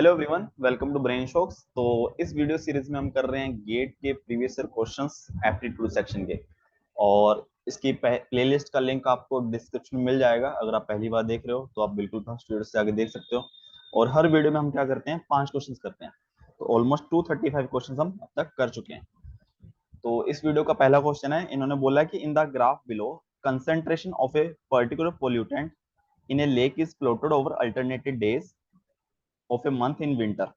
Hello everyone, welcome to brain shocks. तो इस video series में हम कर रहे हैं गेट के previous year questions aptitude section के। और इसकी प्लेलिस्ट का लिंक आपको डिस्क्रिप्शन में मिल जाएगा। अगर आप पहली बार देख रहे हो तो आप बिल्कुल फर्स्ट वीडियो से आगे देख सकते हो। और हर वीडियो में हम क्या करते हैं, 5 क्वेश्चंस करते हैं। तो ऑलमोस्ट 235 क्वेश्चंस हम अब तक कर चुके हैं। तो इस वीडियो का पहला क्वेश्चन है, इन्होंने बोला कि in the graph below concentration of a particular pollutant in a lake is plotted over alternated days of a month in winter.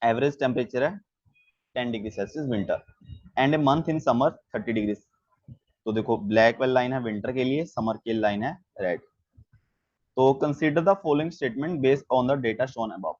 Average temperature है 10 degree Celsius winter and a month in summer 30 degree. तो देखो, black वाली line है winter के लिए, summer की line है red. तो consider the following statement based on the data shown above.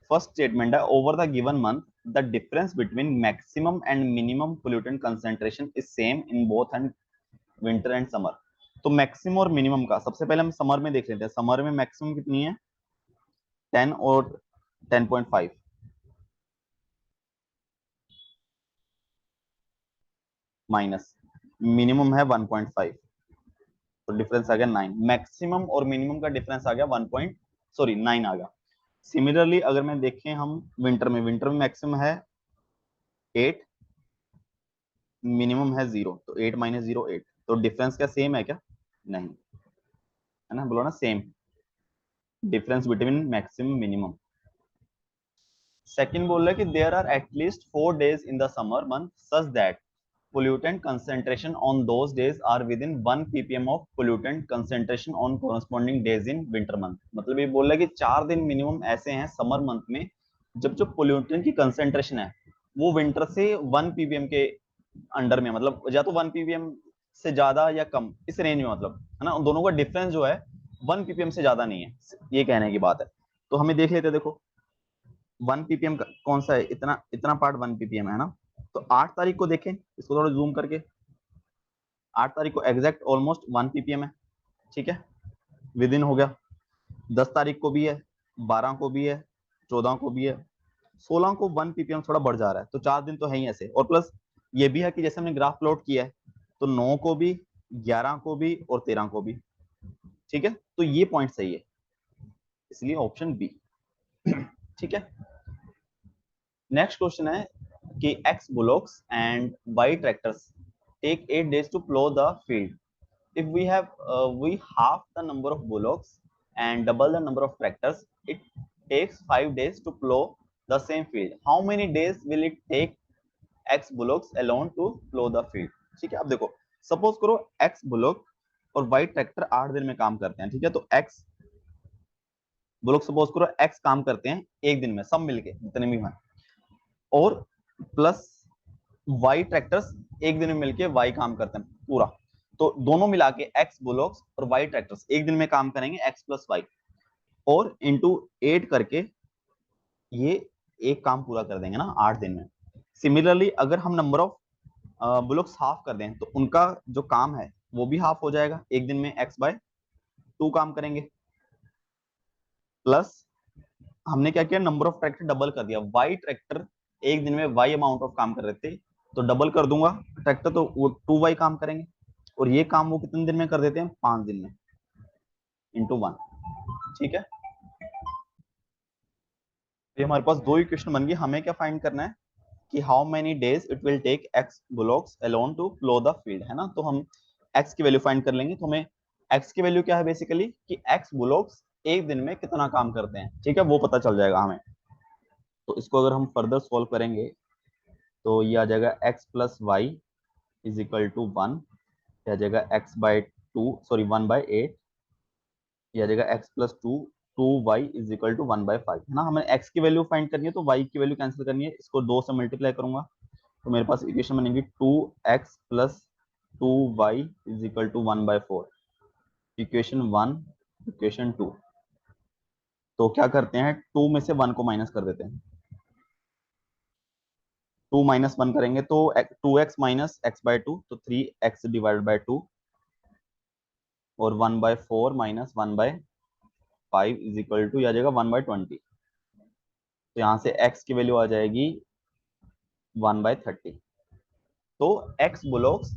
First statement है, over the given month the difference between maximum and minimum pollutant concentration is same in both and winter and summer. तो maximum और minimum का सबसे पहले हम summer में देख लेते हैं। समर में मैक्सिमम कितनी है, 10 और 10.5, माइनस मिनिमम है 1.5, तो डिफरेंस आ गया 9। मैक्सिमम और मिनिमम का डिफरेंस आ गया 9 आ गया। सिमिलरली अगर मैं देखें हम विंटर में मैक्सिमम है 8, मिनिमम है 0, तो 8 माइनस 0 8। तो डिफरेंस क्या सेम है क्या? नहीं है ना, बोलो ना same difference between maximum minimum. Second बोल रहा है कि there are at least 4 days in the summer month such that pollutant concentration on those days are within 1 ppm of pollutant concentration on corresponding days in winter month। मतलब ये बोल रहा है कि 4 दिन मिनिमम ऐसे हैं समर मंथ में जब जो पोल्यूटेंट की कंसेंट्रेशन है वो विंटर से 1 ppm के अंडर में, मतलब या तो 1 ppm से ज्यादा या कम, इस रेंज में, मतलब है ना, दोनों का डिफरेंस जो है 1 ppm से ज्यादा नहीं है, ये कहने की बात है। तो हमें देख लेते हैं। देखो 1 ppm कौन सा है, इतना इतना पार्ट 1 ppm है ना। तो 8 तारीख को देखें, इसको थोड़ा जूम करके, 8 तारीख को एग्जैक्ट ऑलमोस्ट 1 ppm है, ठीक है, विद इन हो गया। 10 तारीख को भी है, 12 को भी है, 14 को भी है, 16 को 1 ppm थोड़ा बढ़ जा रहा है। तो 4 दिन तो है ही ऐसे। और प्लस ये भी है कि जैसे हमने ग्राफ प्लॉट किया है तो 9 को भी, 11 को भी और 13 को भी, ठीक है। तो ये पॉइंट सही है, इसलिए ऑप्शन बी। ठीक है। नेक्स्ट क्वेश्चन है कि X bullocks and Y tractors take 8 days to plow the field. If we half the number of bullocks and double the number of tractors, it takes 5 days to plow the same field. How many days will it take x bullocks alone to plow the field? ठीक है। अब देखो, suppose करो x bullock और y tractor 8 दिन में काम करते हैं, ठीक है। तो x बुलॉक सपोज करो x काम करते हैं एक दिन में, सब मिलके जितने भी हैं, और प्लस वाई ट्रैक्टर्स एक दिन में मिलके वाई काम करते हैं पूरा। तो दोनों मिला के एक्स बुलॉक्स और वाई ट्रैक्टर्स एक दिन में काम करेंगे एक्स प्लस वाई, और इंटू 8 करके ये एक काम पूरा कर देंगे ना 8 दिन में। सिमिलरली अगर हम नंबर ऑफ बुलॉक्स हाफ कर दें तो उनका जो काम है वो भी हाफ हो जाएगा, एक दिन में एक्स बाय 2 काम करेंगे। प्लस हमने क्या किया, नंबर ऑफ ट्रैक्टर डबल कर दिया। वाई ट्रैक्टर एक दिन में वाई अमाउंट ऑफ काम कर रहे थे, तो डबल कर दूंगा ट्रैक्टर, तो वो 2y काम करेंगे। और ये काम वो कितने दिन में कर देते हैं, 5 दिन में, इंटू 1। ठीक है। ये हमारे पास दो इक्वेशन बन गई। हमें क्या फाइंड करना है कि how many days it will take X bullocks alone to plough the field, है ना। तो हम एक्स की वैल्यू फाइंड कर लेंगे। तो हमें एक्स की वैल्यू क्या है बेसिकली, कि एक्स बुलॉक्स एक दिन में कितना काम करते हैं, ठीक है, वो पता चल जाएगा हमें। तो इसको अगर हम फर्दर सोल्व करेंगे तो ये आ जाएगा X plus Y is equal to 1, यह आ जाएगा एक्स बाई 2, सॉरी 1/8, यह आ जाएगा X plus 2, 2y is equal to 1/5, है ना। हमें x की वैल्यू फाइंड करनी है तो y की वैल्यू कैंसिल करनी है, इसको 2 से मल्टीप्लाई करूंगा तो मेरे पास इक्वेशन बनेगी 2x plus 2y is equal to 1/4। Equation 1, equation 2। तो क्या करते हैं, 2 में से 1 को माइनस कर देते हैं। 2 माइनस 1 करेंगे तो 2x माइनस एक्स बाई 2, तो 3x डिवाइडेड बाई 2, और 1/4 माइनस 1/5 इज इक्वल टू आ जाएगा 1/20। तो यहाँ से x की वैल्यू आ जाएगी 1/30। तो x ब्लॉक्स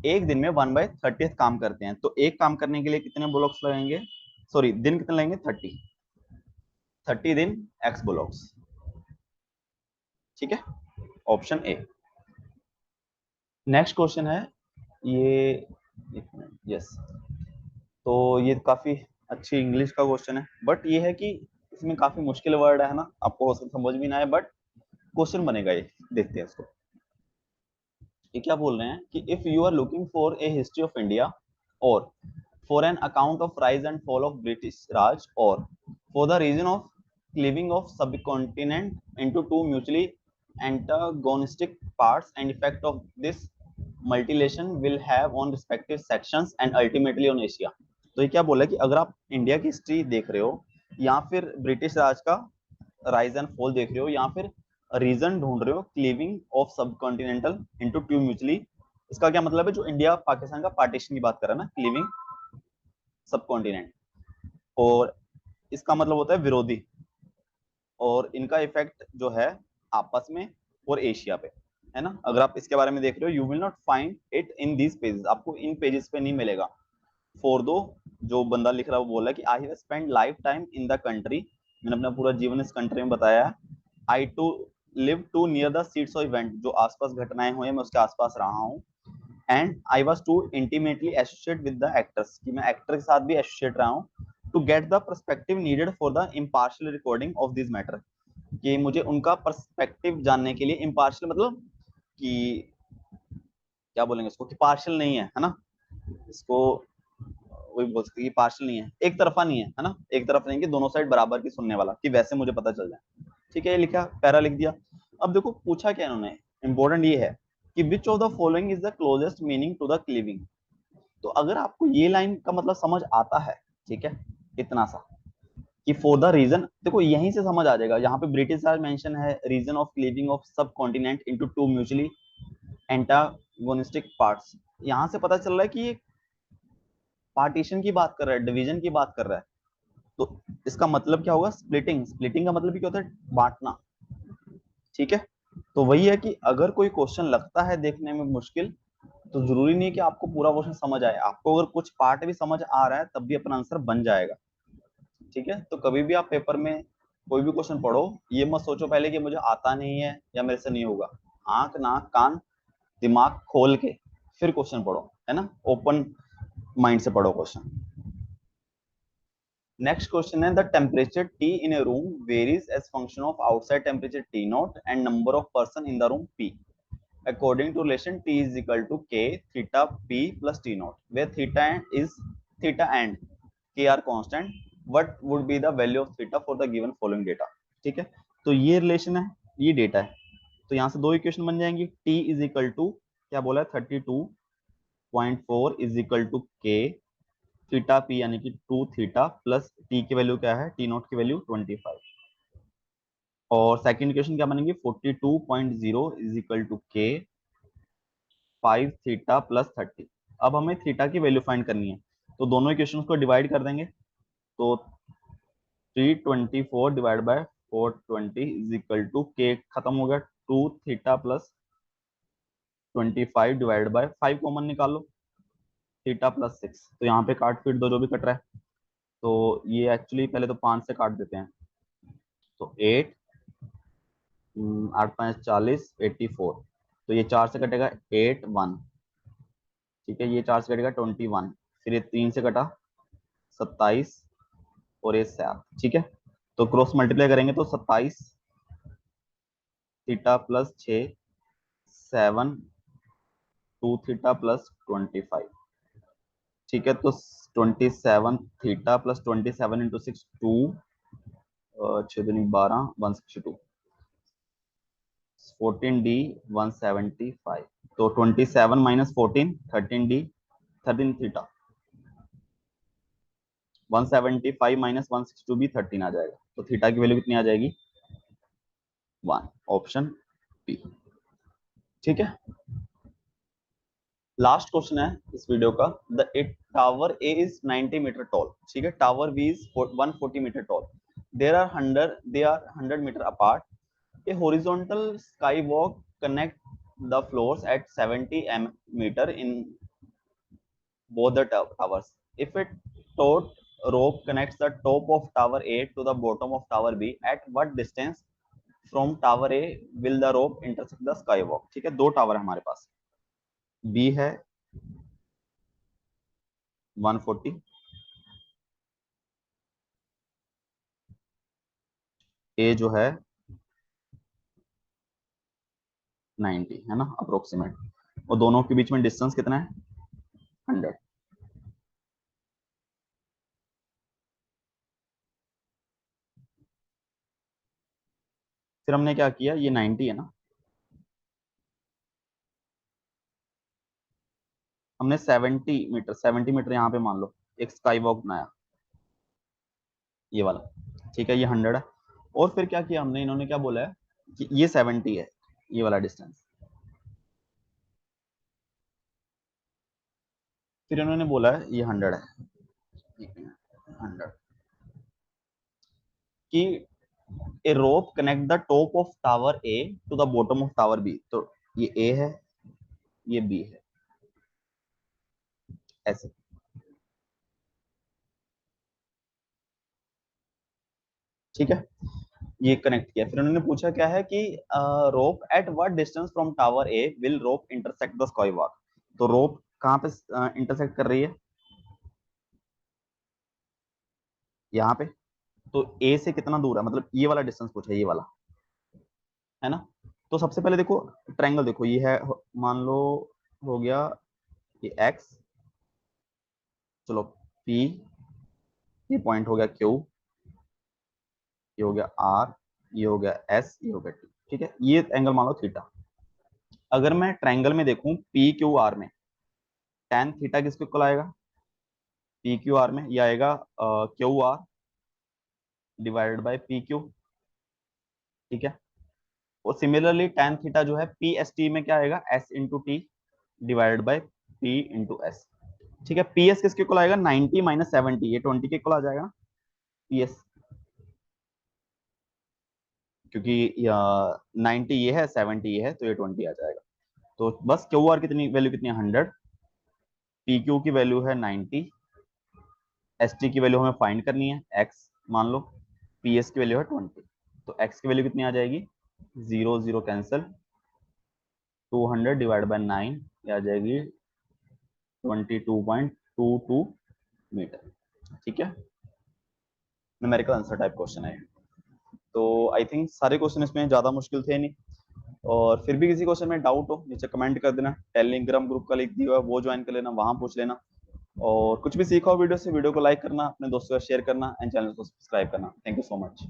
एक दिन में 1/30 काम करते हैं। तो एक काम करने के लिए कितने ब्लॉक्स लगेंगे, सॉरी दिन कितने लगेंगे, 30। 30 दिन एक्स बुलॉक्स। ठीक है, ऑप्शन ए। नेक्स्ट क्वेश्चन है ये, यस, तो ये काफी अच्छी इंग्लिश का क्वेश्चन है, बट ये है कि इसमें काफी मुश्किल वर्ड है ना, आपको समझ भी ना आए, बट क्वेश्चन बनेगा ये। देखते हैं इसको। ये क्या बोल रहे हैं कि if you are looking for a history of India, और for an account of rise and fall of British Raj, or for the reason of cleaving of subcontinent into two mutually antagonistic parts and effect of this multilation will have on respective sections and ultimately on Asia। तो ये क्या बोला कि अगर आप India की history देख रहे हो, या फिर ब्रिटिश राज का राइज एंड फॉल देख रहे हो, या फिर रीजन ढूंढ रहे हो cleaving of subcontinental into two mutually, इसका क्या मतलब है, जो इंडिया पाकिस्तान का पार्टीशन की बात कर रहा है ना, क्लीविंग सब कॉन्टिनेंट, और इसका मतलब होता है विरोधी, और इनका इफेक्ट जो है आपस में और एशिया पे, है ना। अगर आप इसके बारे में देख रहे हो, you will not find it in these pages, आपको इन पेजेस पे नहीं मिलेगा। फॉर दो, जो बंदा लिख रहा है वो बोला कि I have spend life time in the country, मैंने अपना पूरा जीवन इस कंट्री में बताया है। I to live to near the seats of event, जो आसपास घटनाएं हुई मैं उसके आसपास रहा हूँ। And I was to intimately associate with the actors, कि मैं एक्टर के साथ भी एसोसिएट रहा हूँ, to get the perspective needed for the impartial recording of this matter, कि मुझे उनका पर्सपेक्टिव जानने के लिए, इम्पार्शियल मतलब कि क्या बोलेंगे इसको, कि पार्शियल नहीं है ना, इसको वही बोल सकते हैं कि पार्शियल नहीं है, एक तरफा नहीं है ना, एक तरफ नहीं कि दोनों साइड बराबर की सुनने वाला, कि वैसे मुझे पता चल जाए। ठीक है, ये लिखा, पैरा लिख दिया। अब देखो पूछा क्या इन्होंने, इंपॉर्टेंट ये है कि which of the following is the closest meaning to the cleaving. तो अगर आपको ये लाइन का मतलब समझ आता है, ठीक है, इतना सा कि फॉर द रीजन, देखो यहीं से समझ आ जाएगा, यहाँ पे ब्रिटिश राज मेंशन है, रीजन ऑफ क्लीविंग ऑफ सब continent into two mutually antagonistic parts, यहाँ से पता चल रहा है कि ये पार्टीशन की बात कर रहा है, डिवीजन की बात कर रहा है। तो इसका मतलब क्या होगा, स्प्लिटिंग। स्प्लिटिंग का मतलब क्या होता है, बांटना। ठीक है, तो वही है कि अगर कोई क्वेश्चन लगता है देखने में मुश्किल, तो जरूरी नहीं कि आपको पूरा क्वेश्चन समझ आए, आपको अगर कुछ पार्ट भी समझ आ रहा है तब भी अपना आंसर बन जाएगा। ठीक है, तो कभी भी आप पेपर में कोई भी क्वेश्चन पढ़ो, ये मत सोचो पहले कि मुझे आता नहीं है या मेरे से नहीं होगा। आंख नाक कान दिमाग खोल के फिर क्वेश्चन पढ़ो, है ना, ओपन माइंड से पढ़ो क्वेश्चन। नेक्स्ट क्वेश्चन है, the temperature T in a room varies as function of outside temperature T naught and number of person in the room P according to relation T is equal to K theta P plus T naught, where theta and K are constant. What would be the value of theta for the given following data? ठीक है, तो ये relation है, ये data है, तो यहाँ से दो इक्वेशन बन जाएंगी। T इज इक्वल टू क्या बोला है, 32.4 is equal to K theta पी, यानी कि 2 थीटा प्लस टी की वैल्यू क्या है, टी नॉट की वैल्यू 25, और सेकंड इक्वेशन क्या बनेंगे, 42.0 इज इक्वल टू के 5 थीटा प्लस 30। अब हमें थीटा की वैल्यू फाइंड करनी है, तो दोनों इक्वेशंस को डिवाइड कर देंगे, तो 324 divide by 420 is equal to के खत्म हो गया, 2 theta plus 25 divide by 5 common निकालो, थीटा प्लस 6, तो यहाँ पे काट पीट दो जो भी कट रहा है, तो ये एक्चुअली पहले तो 5 से काट देते हैं, तो 8, 8×5 = 40, 84, तो ये 4 से कटेगा 81। ठीक है, ये 4 से कटेगा 21, फिर ये 3 से कटा 27, और ये 7। ठीक है, तो क्रॉस मल्टीप्लाई करेंगे तो 27 थीटा प्लस 6 7 2 थीटा प्लस 25। ठीक है, तो 27 थीटा प्लस 27 इंटू 6 2, 6 दूनी 12, 162, 14D 175, तो 27 माइनस 14 13D 13 थीटा, 175 माइनस 162 भी 13 आ जाएगा, तो थीटा की वैल्यू कितनी आ जाएगी, 1, ऑप्शन बी। ठीक है, लास्ट क्वेश्चन है इस वीडियो का, the it tower A is 90 metre tall, ठीक है, tower B is 140 metre tall, they are 100 metre apart, a horizontal skywalk connect the floors at 70 meter in both the towers. If it towed rope connects the top of tower A to the bottom of tower B. At what distance from tower A will the rope intersect the skywalk? ठीक है, दो tower है हमारे पास, B है 140, A जो है 90, है ना अप्रोक्सीमेट, और दोनों के बीच में डिस्टेंस कितना है 100। फिर हमने क्या किया, ये 90 है ना, हमने 70 मीटर यहाँ पे मान लो एक स्काई वॉक बनाया, ये वाला, ठीक है, ये 100 है। और फिर क्या किया हमने, इन्होंने क्या बोला है कि ये 70 है, ये वाला डिस्टेंस, फिर इन्होंने बोला है ये 100 है, 100 कि a rope connect the top of tower A to the bottom of tower B. तो ये ए है, ये बी है, ऐसे, ठीक है, ये कनेक्ट किया। फिर उन्होंने पूछा क्या है कि रोप at what distance from tower A will rope intersect the sky walk. तो रोप कहाँ पे इंटरसेक्ट कर रही है, यहाँ पे। तो ए से कितना दूर है, मतलब ये वाला डिस्टेंस पूछा है, ये वाला, है ना। तो सबसे पहले देखो ट्रायंगल, देखो ये है, मान लो हो गया ये एक्स, चलो पी, ये पॉइंट हो गया क्यू, ये हो गया आर, ये हो गया एस, ये हो गया टी, ठीक है, ये एंगल मान लो थीटा। अगर मैं ट्रायंगल में देखूं पी क्यू आर में, टेन थीटा किसके इक्वल आएगा, पी क्यू आर में ये आएगा Q R divided by P Q, ठीक है। और सिमिलरली टेन थीटा जो है पी एस टी में क्या आएगा, S into T divided by P into S, ठीक है। पी एस किसके इक्वल आएगा, 90 माइनस 70, ये 20 के इक्वल आ जाएगा पी एस, क्योंकि 90 ये है 70 ये है, तो ये 20 आ जाएगा। तो बस क्यू आर कितनी वैल्यू कितनी है 100, पी क्यू की वैल्यू है 90, एस टी की वैल्यू हमें फाइंड करनी है एक्स मान लो, पी एस की वैल्यू है 20, तो एक्स की वैल्यू कितनी आ जाएगी, 0 0 कैंसिल, 200 डिवाइड बाय 9, ये आ जाएगी 22.22 मीटर, ठीक है। न्यूमेरिकल आंसर टाइप क्वेश्चन है। तो आई थिंक सारे क्वेश्चन इसमें ज्यादा मुश्किल थे नहीं, और फिर भी किसी क्वेश्चन में डाउट हो नीचे कमेंट कर देना, टेलीग्राम ग्रुप का लिंक दिया हुआ है वो ज्वाइन कर लेना, वहां पूछ लेना। और कुछ भी सीखा हो वीडियो से, वीडियो को लाइक करना, अपने दोस्तों का शेयर करना, एंड चैनल को सब्सक्राइब करना। Thank you so much.